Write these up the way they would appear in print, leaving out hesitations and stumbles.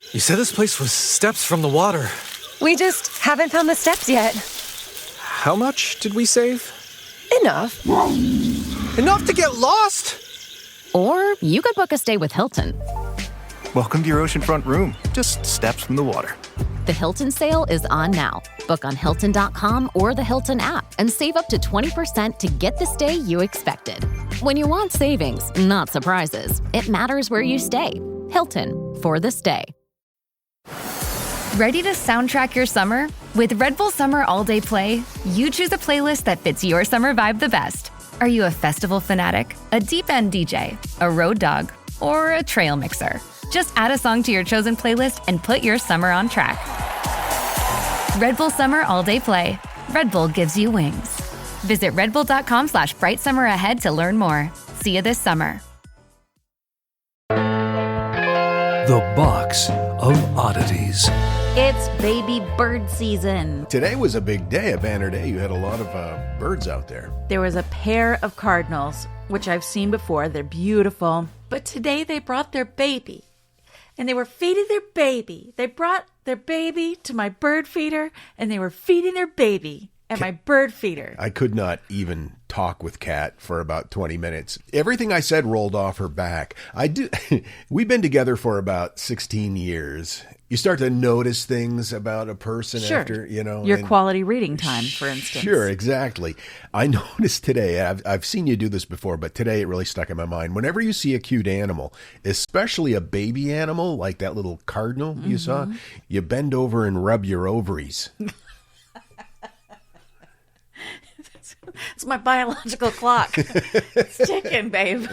You said this place was steps from the water. We just haven't found the steps yet. How much did we save? Enough. Enough to get lost? Or you could book a stay with Hilton. Welcome to your oceanfront room, just steps from the water. The Hilton sale is on now. Book on Hilton.com or the Hilton app and save up to 20% to get the stay you expected. When you want savings, not surprises, it matters where you stay. Hilton, for the stay. Ready to soundtrack your summer? With Red Bull Summer All Day Play, you choose a playlist that fits your summer vibe the best. Are you a festival fanatic, a deep end DJ, a road dog, or a trail mixer? Just add a song to your chosen playlist and put your summer on track. Red Bull Summer All Day Play. Red Bull gives you wings. Visit redbull.com/brightsummer ahead to learn more. See you this summer. The Box of Oddities. It's baby bird season. Today was a big day, a banner day. You had a lot of birds out there. There was a pair of cardinals, which I've seen before. They're beautiful. But today they brought their baby. And they were feeding their baby. They brought their baby to my bird feeder, and they were feeding their baby at my bird feeder. I could not even talk with Kat for about 20 minutes. Everything I said rolled off her back. We've been together for about 16 years. You start to notice things about a person after, Your quality reading time, for instance. Sure, exactly. I noticed today, I've seen you do this before, but today it really stuck in my mind. Whenever you see a cute animal, especially a baby animal, like that little cardinal you saw, you bend over and rub your ovaries. It's my biological clock. It's ticking, babe.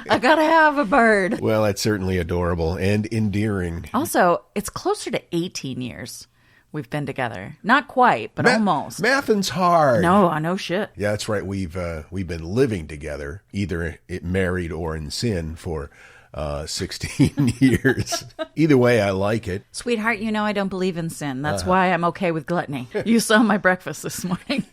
I gotta have a bird. Well, that's certainly adorable and endearing. Also, it's closer to 18 years we've been together. Not quite, but almost. Mathing's hard. No shit. Yeah, that's right. We've been living together, either married or in sin, for 16 years. Either way, I like it. Sweetheart, you know I don't believe in sin. That's why I'm okay with gluttony. You saw my breakfast this morning.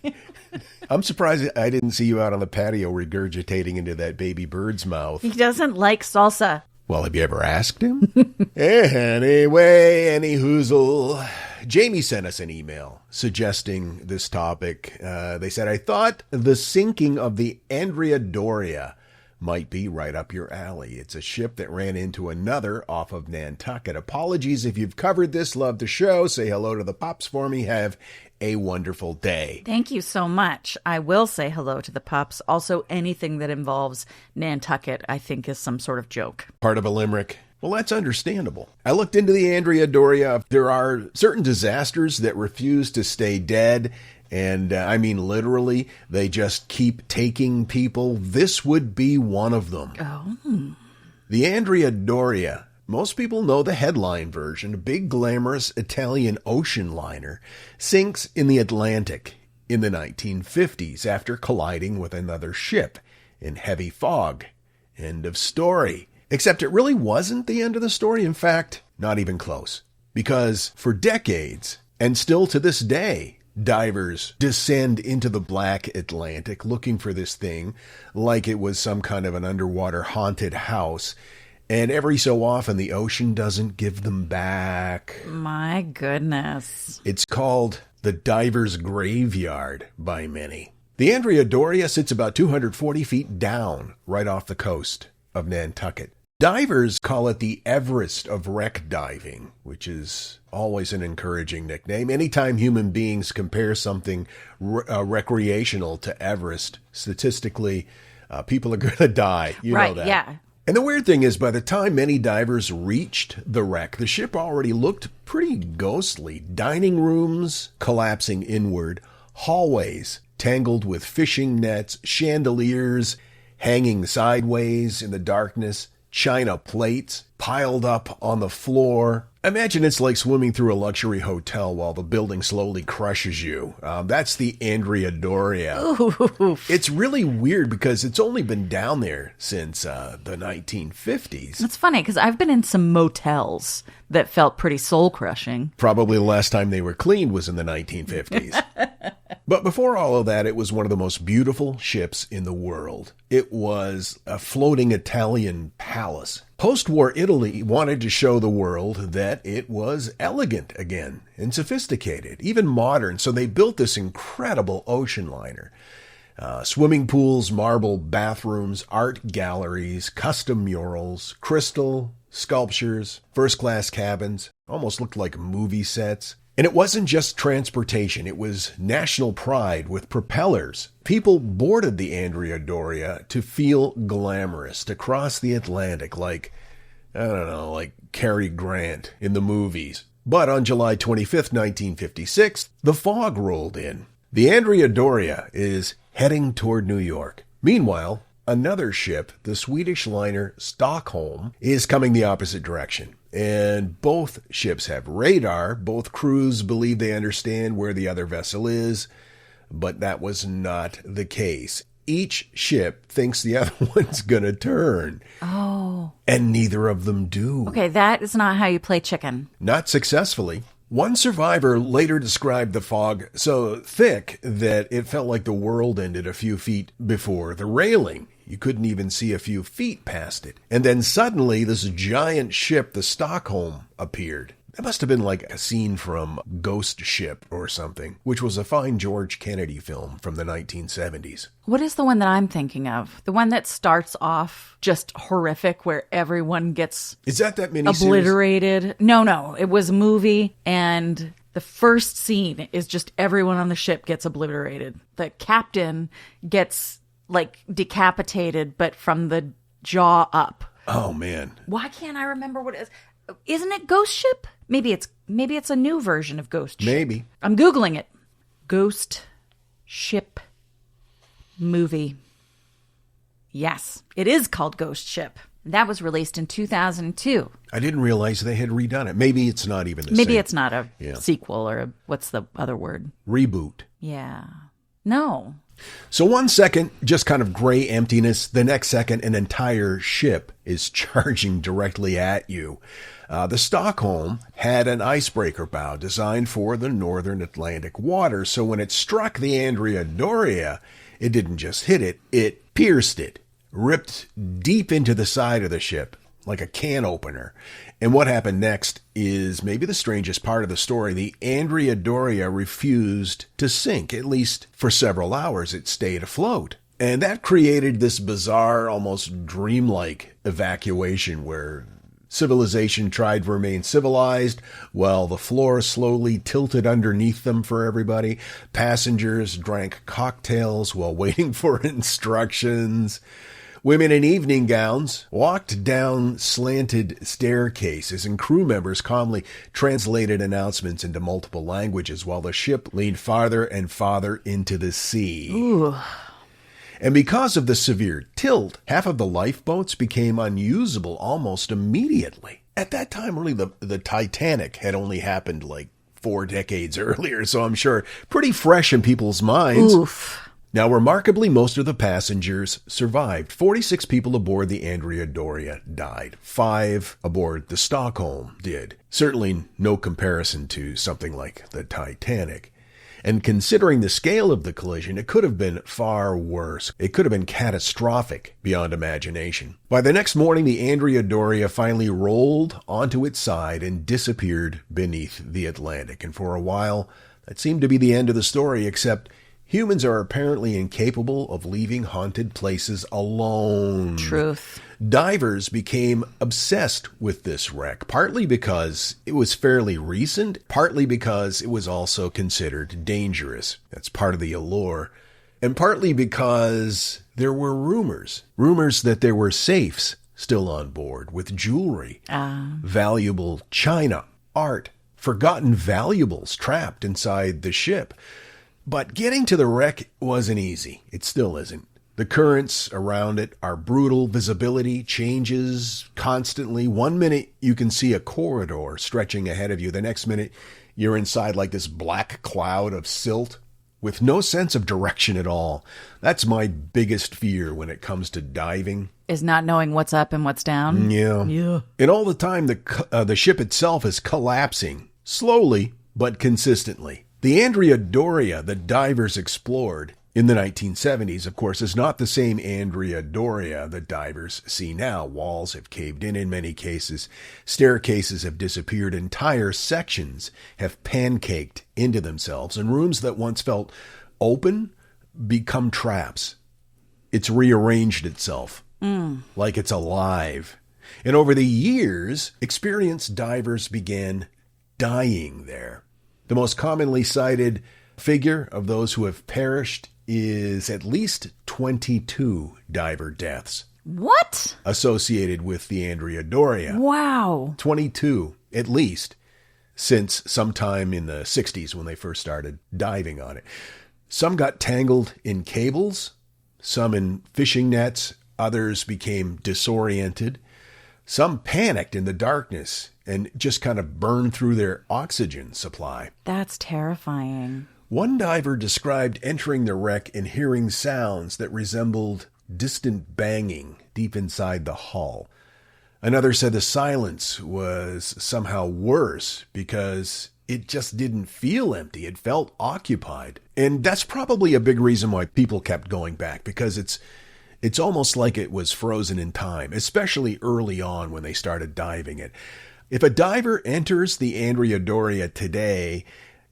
I'm surprised I didn't see you out on the patio regurgitating into that baby bird's mouth. He doesn't like salsa. Well, have you ever asked him? Anyway, any hoozle. Jamie sent us an email suggesting this topic. They said, I thought the sinking of the Andrea Doria might be right up your alley. It's a ship that ran into another off of Nantucket. Apologies if you've covered this. Love the show. Say hello to the Pops for me. Have a wonderful day. Thank you so much. I will say hello to the Pops. Also, anything that involves Nantucket, I think, is some sort of joke. Part of a limerick. Well, that's understandable. I looked into the Andrea Doria. There are certain disasters that refuse to stay dead. And I mean, literally, they just keep taking people. This would be one of them. Oh. The Andrea Doria. Most people know the headline version. A big, glamorous Italian ocean liner sinks in the Atlantic in the 1950s after colliding with another ship in heavy fog. End of story. Except it really wasn't the end of the story. In fact, not even close. Because for decades, and still to this day, divers descend into the black Atlantic looking for this thing like it was some kind of an underwater haunted house. And every so often, the ocean doesn't give them back. My goodness. It's called the diver's graveyard by many. The Andrea Doria sits about 240 feet down right off the coast of Nantucket. Divers call it the Everest of Wreck Diving, which is always an encouraging nickname. Anytime human beings compare something recreational to Everest, statistically, people are going to die. You know that. Yeah. And the weird thing is, by the time many divers reached the wreck, the ship already looked pretty ghostly. Dining rooms collapsing inward, hallways tangled with fishing nets, chandeliers hanging sideways in the darkness, china plates piled up on the floor. Imagine it's like swimming through a luxury hotel while the building slowly crushes you. That's the Andrea Doria. Oof. It's really weird because it's only been down there since the 1950s. It's funny because I've been in some motels that felt pretty soul-crushing. Probably the last time they were cleaned was in the 1950s. But before all of that, it was one of the most beautiful ships in the world. It was a floating Italian palace. Post-war Italy wanted to show the world that it was elegant again and sophisticated, even modern, so they built this incredible ocean liner. Swimming pools, marble bathrooms, art galleries, custom murals, crystal, sculptures, first-class cabins, almost looked like movie sets. And it wasn't just transportation, it was national pride with propellers. People boarded the Andrea Doria to feel glamorous, to cross the Atlantic like, I don't know, like Cary Grant in the movies. But on July 25th, 1956, the fog rolled in. The Andrea Doria is heading toward New York. Meanwhile, another ship, the Swedish liner Stockholm, is coming the opposite direction. And both ships have radar. Both crews believe they understand where the other vessel is, but that was not the case. Each ship thinks the other one's going to turn. Oh. And neither of them do. Okay, that is not how you play chicken. Not successfully. One survivor later described the fog so thick that it felt like the world ended a few feet before the railing. You couldn't even see a few feet past it. And then suddenly this giant ship, the Stockholm, appeared. That must have been like a scene from Ghost Ship or something, which was a fine George Kennedy film from the 1970s. What is the one that I'm thinking of? The one that starts off just horrific where everyone gets Is that miniseries? Obliterated? No. It was a movie, and the first scene is just everyone on the ship gets obliterated. The captain gets decapitated, but from the jaw up. Oh, man. Why can't I remember what it is? Isn't it Ghost Ship? Maybe it's a new version of Ghost Ship. Maybe. I'm Googling it. Ghost Ship movie. Yes, it is called Ghost Ship. That was released in 2002. I didn't realize they had redone it. Maybe it's not even the same. Maybe it's not a sequel or what's the other word? Reboot. Yeah. No. So 1 second, just kind of gray emptiness. The next second, an entire ship is charging directly at you. The Stockholm had an icebreaker bow designed for the northern Atlantic waters. So when it struck the Andrea Doria, it didn't just hit it, it pierced it, ripped deep into the side of the ship like a can opener. And what happened next is maybe the strangest part of the story. The Andrea Doria refused to sink, at least for several hours. It stayed afloat. And that created this bizarre, almost dreamlike evacuation where civilization tried to remain civilized while the floor slowly tilted underneath them for everybody. Passengers drank cocktails while waiting for instructions. Women in evening gowns walked down slanted staircases, and crew members calmly translated announcements into multiple languages while the ship leaned farther and farther into the sea. Ooh. And because of the severe tilt, half of the lifeboats became unusable almost immediately. At that time, really, the Titanic had only happened like 4 decades earlier, so I'm sure pretty fresh in people's minds. Oof. Now, remarkably, most of the passengers survived. 46 people aboard the Andrea Doria died. 5 aboard the Stockholm did. Certainly no comparison to something like the Titanic. And considering the scale of the collision, it could have been far worse. It could have been catastrophic beyond imagination. By the next morning, the Andrea Doria finally rolled onto its side and disappeared beneath the Atlantic. And for a while, that seemed to be the end of the story, except humans are apparently incapable of leaving haunted places alone. Truth. Divers became obsessed with this wreck, partly because it was fairly recent, partly because it was also considered dangerous. That's part of the allure. And partly because there were rumors that there were safes still on board with jewelry, valuable china, art, forgotten valuables trapped inside the ship. But getting to the wreck wasn't easy. It still isn't. The currents around it are brutal. Visibility changes constantly. 1 minute you can see a corridor stretching ahead of you. The next minute you're inside like this black cloud of silt with no sense of direction at all. That's my biggest fear when it comes to diving. Is not knowing what's up and what's down. Yeah. And all the time the ship itself is collapsing. Slowly, but consistently. The Andrea Doria the divers explored in the 1970s, of course, is not the same Andrea Doria that divers see now. Walls have caved in many cases. Staircases have disappeared. Entire sections have pancaked into themselves, and rooms that once felt open become traps. It's rearranged itself like it's alive. And over the years, experienced divers began dying there. The most commonly cited figure of those who have perished is at least 22 diver deaths. What? Associated with the Andrea Doria. Wow. 22, at least, since sometime in the 60s when they first started diving on it. Some got tangled in cables, some in fishing nets, others became disoriented. Some panicked in the darkness and just kind of burned through their oxygen supply. That's terrifying. One diver described entering the wreck and hearing sounds that resembled distant banging deep inside the hull. Another said the silence was somehow worse because it just didn't feel empty. It felt occupied. And that's probably a big reason why people kept going back, because it's almost like it was frozen in time, especially early on when they started diving it. If a diver enters the Andrea Doria today,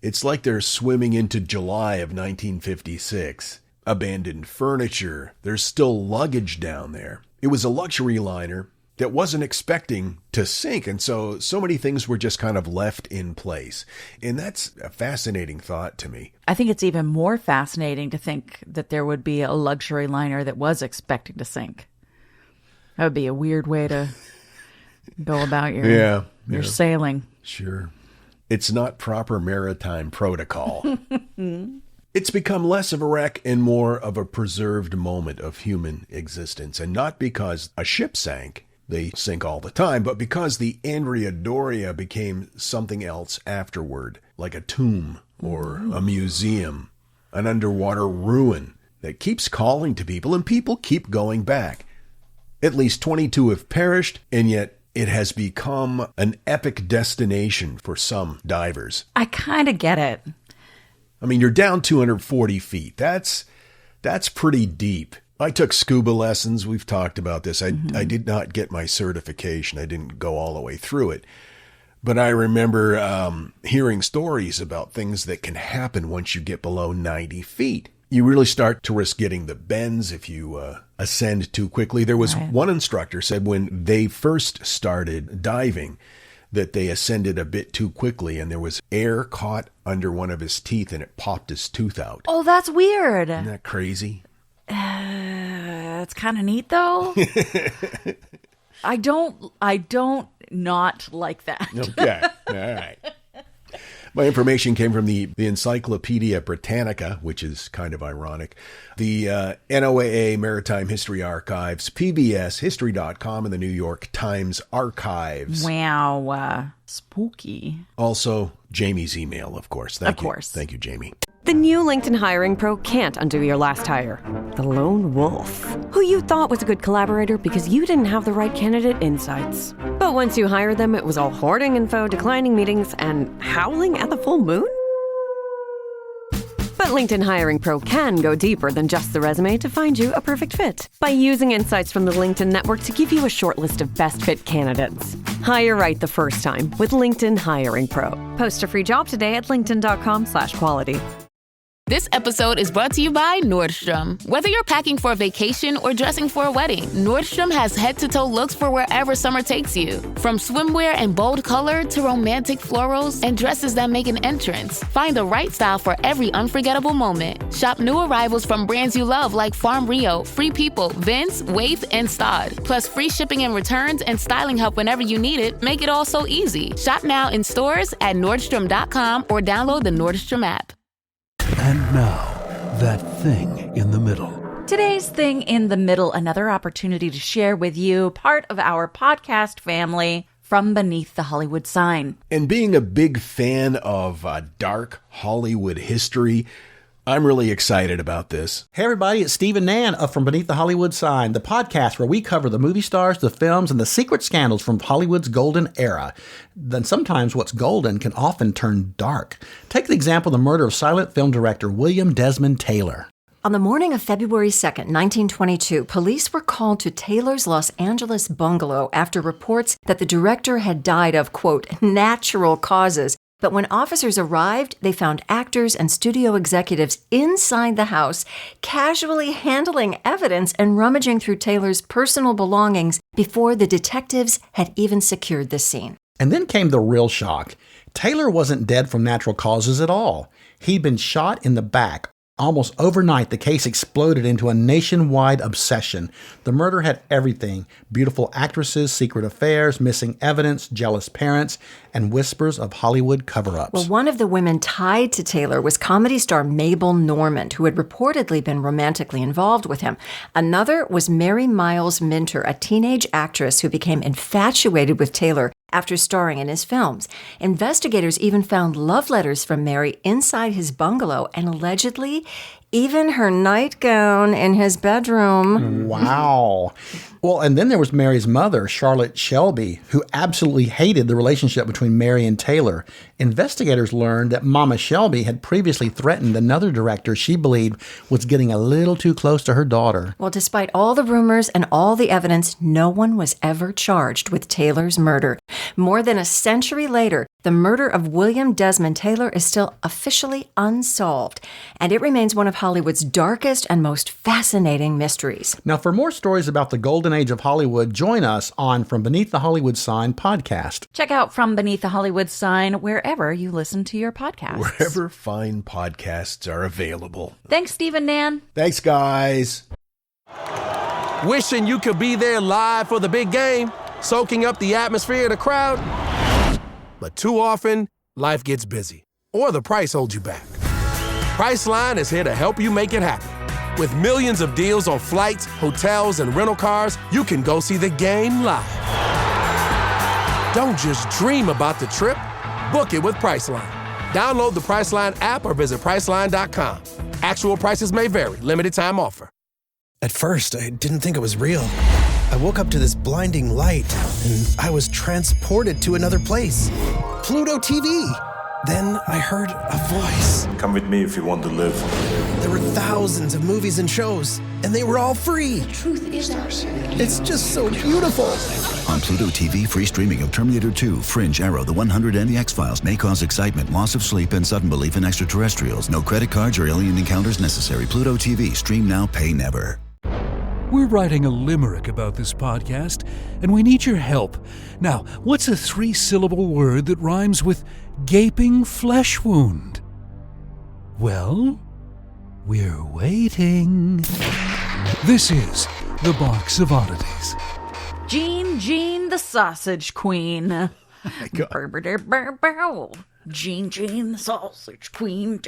it's like they're swimming into July of 1956. Abandoned furniture. There's still luggage down there. It was a luxury liner that wasn't expecting to sink, and so many things were just kind of left in place. And that's a fascinating thought to me. I think it's even more fascinating to think that there would be a luxury liner that was expecting to sink. That would be a weird way to go about your sailing. Sure. It's not proper maritime protocol. It's become less of a wreck and more of a preserved moment of human existence. And not because a ship sank, they sink all the time, but because the Andrea Doria became something else afterward, like a tomb or a museum, an underwater ruin that keeps calling to people, and people keep going back. At least 22 have perished, and yet it has become an epic destination for some divers. I kind of get it. I mean, you're down 240 feet. That's pretty deep. I took scuba lessons. We've talked about this. I did not get my certification. I didn't go all the way through it. But I remember hearing stories about things that can happen once you get below 90 feet. You really start to risk getting the bends if you ascend too quickly. There was one instructor said when they first started diving that they ascended a bit too quickly and there was air caught under one of his teeth and it popped his tooth out. Oh, that's weird. Isn't that crazy? It's kind of neat though. I don't not like that. Okay. All right. My information came from the Encyclopedia Britannica, which is kind of ironic, the NOAA Maritime History Archives, PBS, History.com, and the New York Times Archives. Wow. Spooky. Also, Jamie's email, of course. Thank you. Thank you, Jamie. The new LinkedIn Hiring Pro can't undo your last hire. The lone wolf, who you thought was a good collaborator because you didn't have the right candidate insights. But once you hired them, it was all hoarding info, declining meetings, and howling at the full moon? But LinkedIn Hiring Pro can go deeper than just the resume to find you a perfect fit. By using insights from the LinkedIn network to give you a short list of best fit candidates. Hire right the first time with LinkedIn Hiring Pro. Post a free job today at linkedin.com/quality. This episode is brought to you by Nordstrom. Whether you're packing for a vacation or dressing for a wedding, Nordstrom has head-to-toe looks for wherever summer takes you. From swimwear and bold color to romantic florals and dresses that make an entrance. Find the right style for every unforgettable moment. Shop new arrivals from brands you love like Farm Rio, Free People, Vince, Waif, and Stod. Plus free shipping and returns and styling help whenever you need it. Make it all so easy. Shop now in stores at Nordstrom.com or download the Nordstrom app. And now, that thing in the middle. Today's thing in the middle, another opportunity to share with you part of our podcast family from beneath the Hollywood sign. And being a big fan of dark Hollywood history, I'm really excited about this. Hey everybody, it's Steve and Nan of From Beneath the Hollywood Sign, the podcast where we cover the movie stars, the films, and the secret scandals from Hollywood's golden era. Then sometimes what's golden can often turn dark. Take the example of the murder of silent film director William Desmond Taylor. On the morning of February 2nd, 1922, police were called to Taylor's Los Angeles bungalow after reports that the director had died of, quote, natural causes. But when officers arrived, they found actors and studio executives inside the house, casually handling evidence and rummaging through Taylor's personal belongings before the detectives had even secured the scene. And then came the real shock. Taylor wasn't dead from natural causes at all. He'd been shot in the back. Almost overnight, the case exploded into a nationwide obsession. The murder had everything: beautiful actresses, secret affairs, missing evidence, jealous parents, and whispers of Hollywood cover-ups. Well, one of the women tied to Taylor was comedy star Mabel Normand, who had reportedly been romantically involved with him. Another was Mary Miles Minter, a teenage actress who became infatuated with Taylor after starring in his films. Investigators even found love letters from Mary inside his bungalow and allegedly even her nightgown in his bedroom. Wow. Well, and then there was Mary's mother, Charlotte Shelby, who absolutely hated the relationship between Mary and Taylor. Investigators learned that Mama Shelby had previously threatened another director she believed was getting a little too close to her daughter. Well, despite all the rumors and all the evidence, no one was ever charged with Taylor's murder. More than a century later, the murder of William Desmond Taylor is still officially unsolved, and it remains one of Hollywood's darkest and most fascinating mysteries. Now, for more stories about the golden age of Hollywood, join us on From Beneath the Hollywood Sign podcast. Check out From Beneath the Hollywood Sign wherever you listen to your podcasts. Wherever fine podcasts are available. Thanks, Steve and Nan. Thanks, guys. Wishing you could be there live for the big game, soaking up the atmosphere of the crowd. But too often, life gets busy, or the price holds you back. Priceline is here to help you make it happen. With millions of deals on flights, hotels, and rental cars, you can go see the game live. Don't just dream about the trip. Book it with Priceline. Download the Priceline app or visit Priceline.com. Actual prices may vary. Limited time offer. At first, I didn't think it was real. I woke up to this blinding light, and I was transported to another place. Pluto TV. Then I heard a voice. Come with me if you want to live. There were thousands of movies and shows, and they were all free. The truth is it's just so beautiful. On Pluto TV, free streaming of Terminator 2, Fringe, Arrow, The 100, and The X-Files may cause excitement, loss of sleep, and sudden belief in extraterrestrials. No credit cards or alien encounters necessary. Pluto TV. Stream now, pay never. We're writing a limerick about this podcast, and we need your help. Now, what's a 3-syllable word that rhymes with gaping flesh wound? Well, we're waiting. This is the Box of Oddities. Jean the Sausage Queen. Oh Jean the Sausage Queen.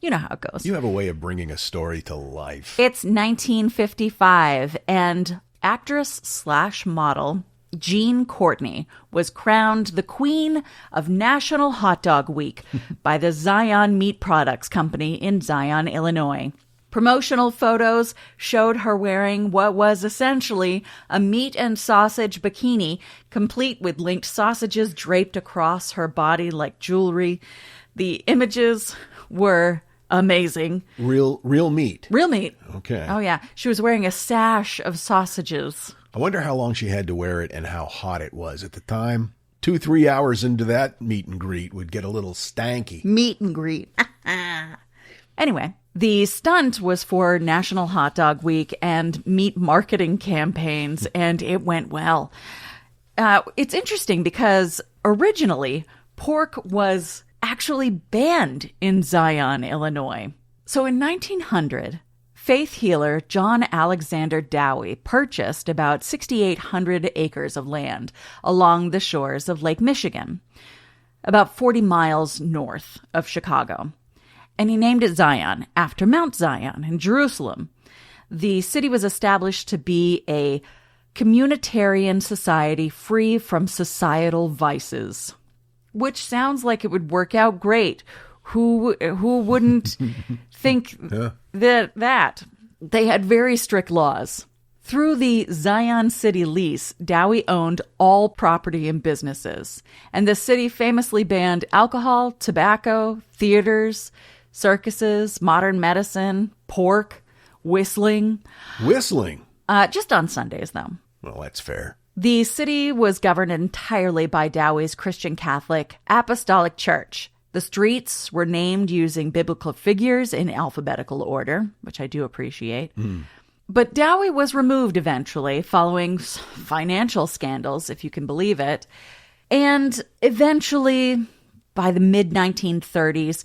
You know how it goes. You have a way of bringing a story to life. It's 1955, and actress/model Jean Courtney was crowned the Queen of National Hot Dog Week by the Zion Meat Products Company in Zion, Illinois. Promotional photos showed her wearing what was essentially a meat and sausage bikini, complete with linked sausages draped across her body like jewelry. The images were amazing. Real meat. Real meat. Okay. Oh, yeah. She was wearing a sash of sausages. I wonder how long she had to wear it and how hot it was at the time. 2-3 hours into that meet and greet would get a little stanky. Meet and greet. Anyway, the stunt was for National Hot Dog Week and meat marketing campaigns, and it went well. It's interesting because originally pork was actually banned in Zion, Illinois. So in 1900, faith healer John Alexander Dowie purchased about 6,800 acres of land along the shores of Lake Michigan, about 40 miles north of Chicago. And he named it Zion after Mount Zion in Jerusalem. The city was established to be a communitarian society free from societal vices, which sounds like it would work out great. Who wouldn't think that? They had very strict laws. Through the Zion City lease, Dowie owned all property and businesses, and the city famously banned alcohol, tobacco, theaters, circuses, modern medicine, pork, whistling. Whistling? Just on Sundays, though. Well, that's fair. The city was governed entirely by Dowie's Christian Catholic Apostolic Church. The streets were named using biblical figures in alphabetical order, which I do appreciate. But Dowie was removed eventually following financial scandals, if you can believe it. And eventually, by the mid-1930s,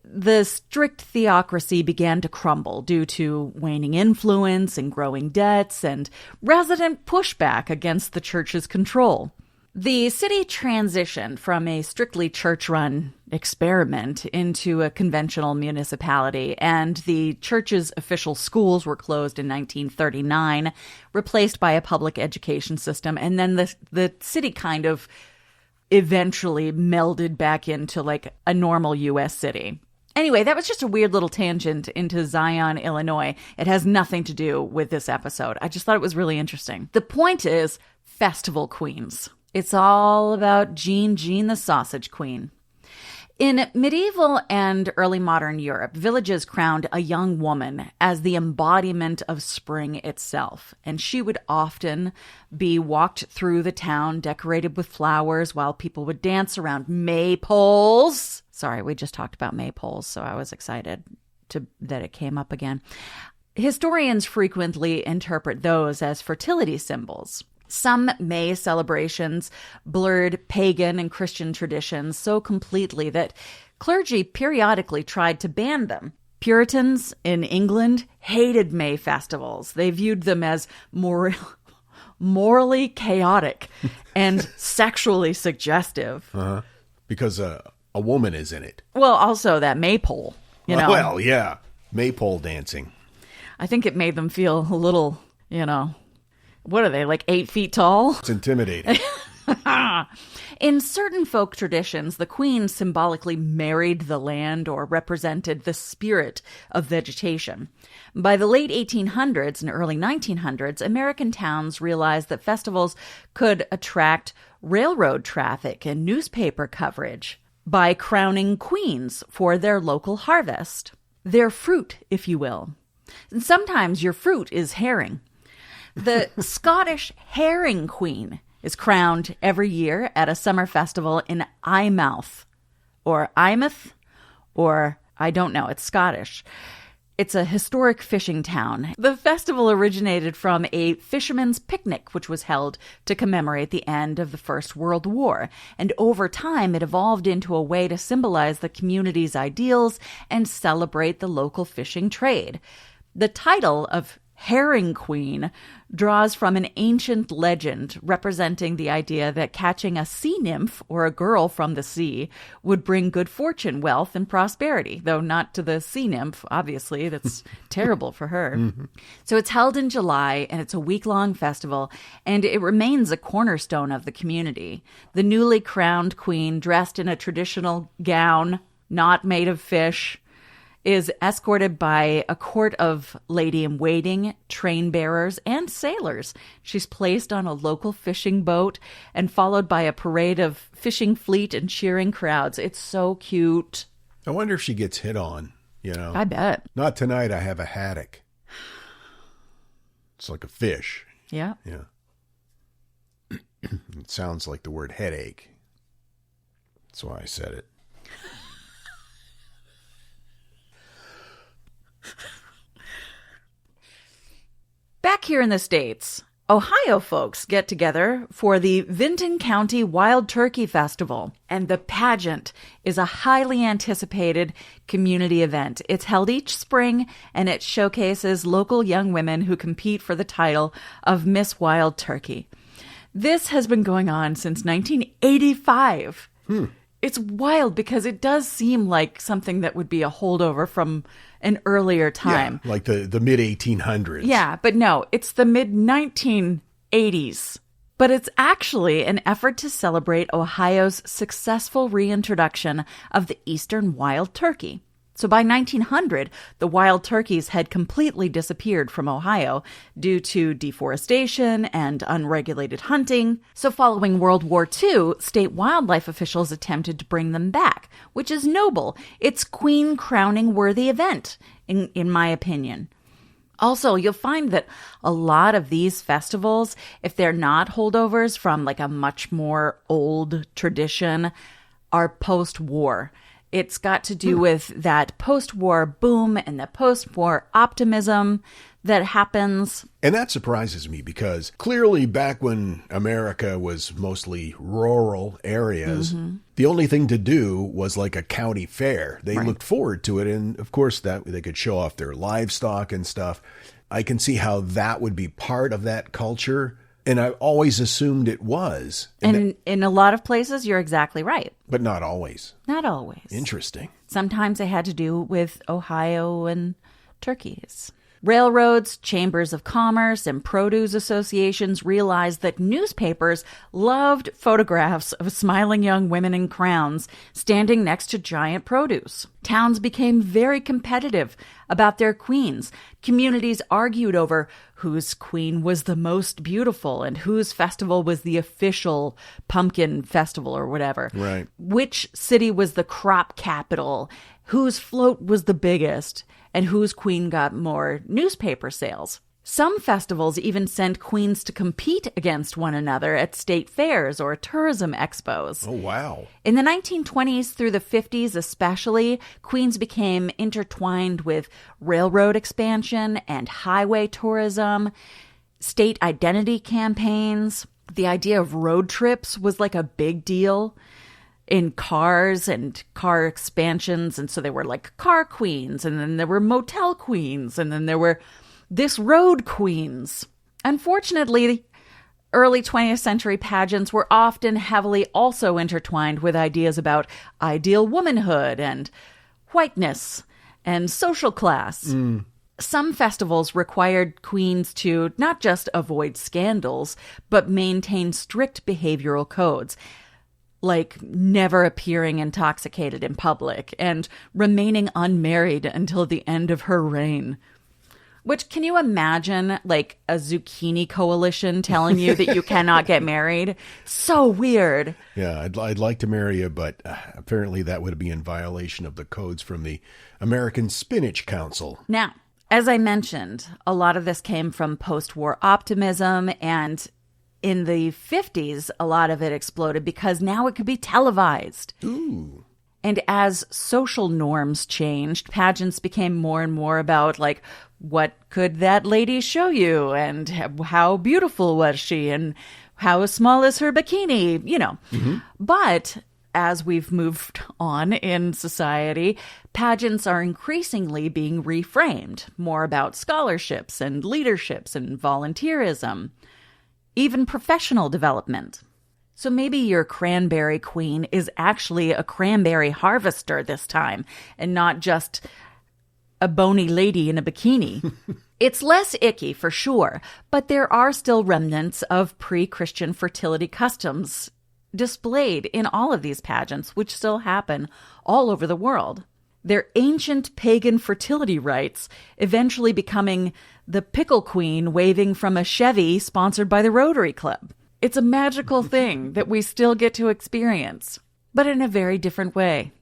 the strict theocracy began to crumble due to waning influence and growing debts and resident pushback against the church's control. The city transitioned from a strictly church-run experiment into a conventional municipality, and the church's official schools were closed in 1939, replaced by a public education system, and then the city kind of eventually melded back into like a normal U.S. city. Anyway, that was just a weird little tangent into Zion, Illinois. It has nothing to do with this episode. I just thought it was really interesting. The point is festival queens. It's all about Jean the Sausage Queen. In medieval and early modern Europe, villages crowned a young woman as the embodiment of spring itself, and she would often be walked through the town decorated with flowers while people would dance around maypoles. Sorry, we just talked about maypoles, so I was excited that it came up again. Historians frequently interpret those as fertility symbols. Some May celebrations blurred pagan and Christian traditions so completely that clergy periodically tried to ban them. Puritans in England hated May festivals. They viewed them as morally chaotic and sexually suggestive. Because a woman is in it. Well, also that maypole, you know. Well, yeah. Maypole dancing. I think it made them feel a little, what are they, like 8 feet tall? It's intimidating. In certain folk traditions, the queen symbolically married the land or represented the spirit of vegetation. By the late 1800s and early 1900s, American towns realized that festivals could attract railroad traffic and newspaper coverage by crowning queens for their local harvest. Their fruit, if you will. And sometimes your fruit is herring. The Scottish Herring Queen is crowned every year at a summer festival in Eyemouth, or Eyemouth, or I don't know, it's Scottish. It's a historic fishing town. The festival originated from a fisherman's picnic, which was held to commemorate the end of the First World War. And over time, it evolved into a way to symbolize the community's ideals and celebrate the local fishing trade. The title of Herring Queen draws from an ancient legend representing the idea that catching a sea nymph or a girl from the sea would bring good fortune, wealth, and prosperity, though not to the sea nymph, obviously. That's terrible for her. Mm-hmm. So it's held in July, and it's a week-long festival, and it remains a cornerstone of the community. The newly crowned queen, dressed in a traditional gown, not made of fish, is escorted by a court of lady-in-waiting, train bearers, and sailors. She's placed on a local fishing boat and followed by a parade of fishing fleet and cheering crowds. It's so cute. I wonder if she gets hit on, I bet. Not tonight, I have a haddock. It's like a fish. Yeah. Yeah. It sounds like the word headache. That's why I said it. Back here in the States, Ohio folks get together for the Vinton County Wild Turkey Festival, and the pageant is a highly anticipated community event. It's held each spring, and it showcases local young women who compete for the title of Miss Wild Turkey. This has been going on since 1985. It's wild because it does seem like something that would be a holdover from an earlier time. Yeah, like the mid-1800s. Yeah, but no, it's the mid-1980s. But it's actually an effort to celebrate Ohio's successful reintroduction of the eastern wild turkey. So by 1900, the wild turkeys had completely disappeared from Ohio due to deforestation and unregulated hunting. So following World War II, state wildlife officials attempted to bring them back, which is noble. It's queen crowning worthy event, in my opinion. Also, you'll find that a lot of these festivals, if they're not holdovers from like a much more old tradition, are post-war. It's got to do with that post-war boom and the post-war optimism that happens. And that surprises me because clearly back when America was mostly rural areas, the only thing to do was like a county fair. They looked forward to it. And of course, that they could show off their livestock and stuff. I can see how that would be part of that culture. And I always assumed it was. And in a lot of places, you're exactly right. But not always. Not always. Interesting. Sometimes it had to do with Ohio and turkeys. Railroads, chambers of commerce, and produce associations realized that newspapers loved photographs of smiling young women in crowns standing next to giant produce. Towns became very competitive about their queens. Communities argued over whose queen was the most beautiful and whose festival was the official pumpkin festival or whatever. Right. Which city was the crop capital, whose float was the biggest, and whose queen got more newspaper sales. Some festivals even sent queens to compete against one another at state fairs or tourism expos. Oh, wow. In the 1920s through the 50s especially, queens became intertwined with railroad expansion and highway tourism, state identity campaigns. The idea of road trips was like a big deal in cars and car expansions. And so there were like car queens, and then there were motel queens, and then there were this road queens. Unfortunately, early 20th century pageants were often heavily also intertwined with ideas about ideal womanhood and whiteness and social class. Some festivals required queens to not just avoid scandals, but maintain strict behavioral codes, like never appearing intoxicated in public and remaining unmarried until the end of her reign. Which, can you imagine, like, a zucchini coalition telling you that you cannot get married? So weird. Yeah, I'd like to marry you, but apparently that would be in violation of the codes from the American Spinach Council. Now, as I mentioned, a lot of this came from post-war optimism, and in the 50s, a lot of it exploded because now it could be televised. Ooh. And as social norms changed, pageants became more and more about, like, what could that lady show you? And how beautiful was she? And how small is her bikini? You know. But as we've moved on in society, pageants are increasingly being reframed, more about scholarships and leaderships and volunteerism, even professional development. So maybe your cranberry queen is actually a cranberry harvester this time, and not just a bony lady in a bikini. It's less icky for sure, but there are still remnants of pre-Christian fertility customs displayed in all of these pageants, which still happen all over the world. Their ancient pagan fertility rites eventually becoming the pickle queen waving from a Chevy sponsored by the Rotary Club. It's a magical thing that we still get to experience, but in a very different way.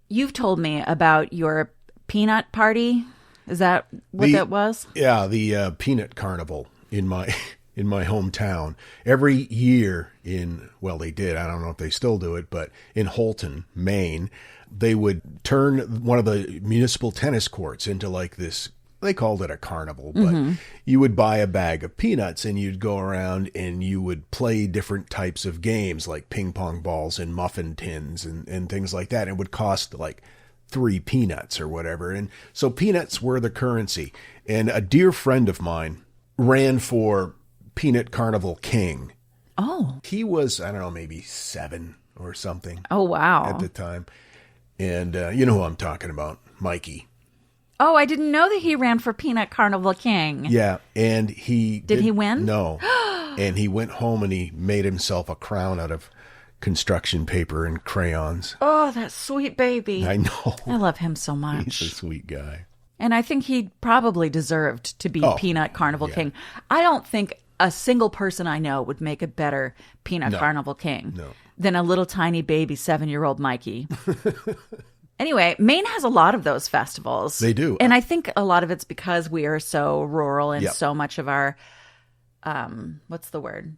You've told me about your peanut party. Is that what that was? Yeah, the peanut carnival in my hometown. Every year they did, I don't know if they still do it, but in Holton, Maine, they would turn one of the municipal tennis courts into like this. They called it a carnival, but you would buy a bag of peanuts and you'd go around and you would play different types of games like ping pong balls and muffin tins and things like that. It would cost like 3 peanuts or whatever. And so peanuts were the currency. And a dear friend of mine ran for Peanut Carnival King. Oh. He was, I don't know, maybe 7 or something. Oh, wow. At the time. And you know who I'm talking about, Mikey. Oh, I didn't know that he ran for Peanut Carnival King. Yeah, and he... Did he win? No. And he went home and he made himself a crown out of construction paper and crayons. Oh, that sweet baby. I know. I love him so much. He's a sweet guy. And I think he probably deserved to be Peanut Carnival King. I don't think a single person I know would make a better Peanut Carnival King than a little tiny baby 7-year-old Mikey. Anyway, Maine has a lot of those festivals. They do. And I think a lot of it's because we are so rural and so much of our, what's the word?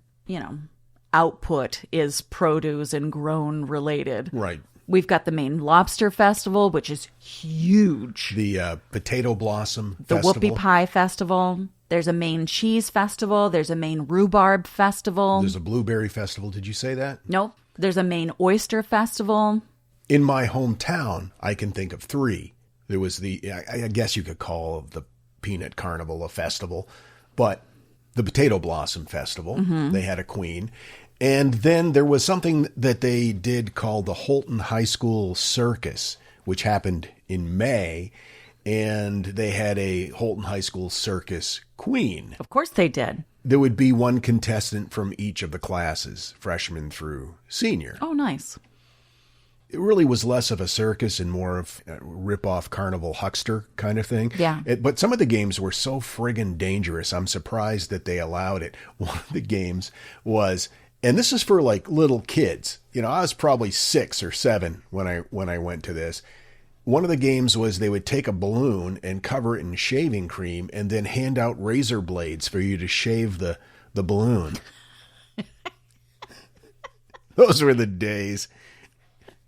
Output is produce and grown related. Right. We've got the Maine Lobster Festival, which is huge. The Potato Blossom The Festival. Whoopie Pie Festival. There's a Maine Cheese Festival. There's a Maine Rhubarb Festival. There's a Blueberry Festival. Did you say that? Nope. There's a Maine Oyster Festival. In my hometown, I can think of 3. There was I guess you could call the Peanut Carnival a festival, but the Potato Blossom Festival, they had a queen. And then there was something that they did called the Holton High School Circus, which happened in May. And they had a Holton High School Circus queen. Of course they did. There would be one contestant from each of the classes, freshman through senior. Oh, nice. It really was less of a circus and more of a rip-off carnival huckster kind of thing. Yeah. But some of the games were so friggin' dangerous, I'm surprised that they allowed it. One of the games was, and this is for like little kids. I was probably 6 or 7 when I went to this. One of the games was they would take a balloon and cover it in shaving cream and then hand out razor blades for you to shave the balloon. Those were the days.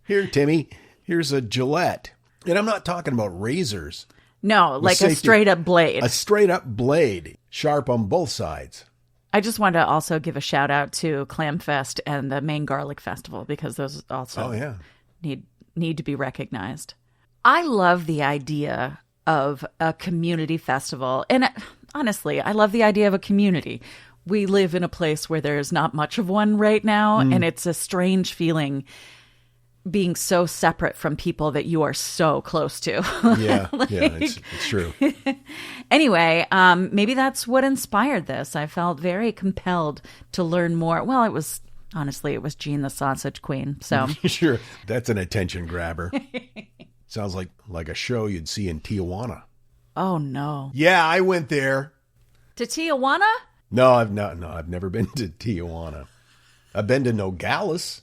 Here, Timmy, here's a Gillette. And I'm not talking about razors. No, like a straight-up blade. A straight-up blade, sharp on both sides. I just wanted to also give a shout-out to Clam Fest and the Maine Garlic Festival because those also need to be recognized. I love the idea of a community festival. And honestly, I love the idea of a community. We live in a place where there's not much of one right now, and it's a strange feeling being so separate from people that you are so close to. Yeah, it's true. Anyway, maybe that's what inspired this. I felt very compelled to learn more. Well, it was Jean the Sausage Queen. So Sure, that's an attention grabber. Sounds like a show you'd see in Tijuana. Oh, no. Yeah, I went there. To Tijuana? No, I've never been to Tijuana. I've been to Nogales.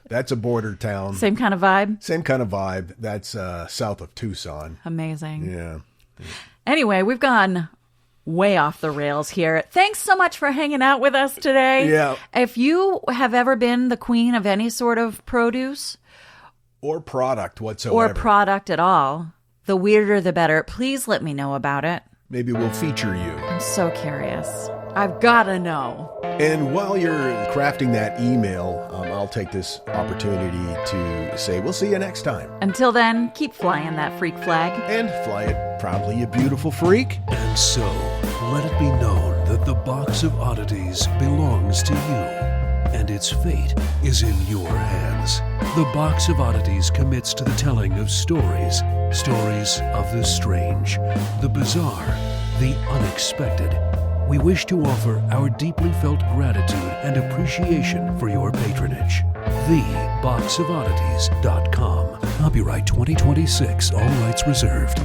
That's a border town. Same kind of vibe? Same kind of vibe. That's south of Tucson. Amazing. Yeah. Anyway, we've gone way off the rails here. Thanks so much for hanging out with us today. Yeah. If you have ever been the queen of any sort of produce or product whatsoever, or product at all, the weirder the better, please let me know about it. Maybe we'll feature you. I'm so curious. I've got to know. And while you're crafting that email, I'll take this opportunity to say we'll see you next time. Until then, keep flying that freak flag. And fly it proudly, you beautiful freak. And so, let it be known that the Box of Oddities belongs to you, and its fate is in your hands. The Box of Oddities commits to the telling of stories of the strange, the bizarre, the unexpected. We wish to offer our deeply felt gratitude and appreciation for your patronage. TheBoxofOddities.com. Copyright 2026, all rights reserved.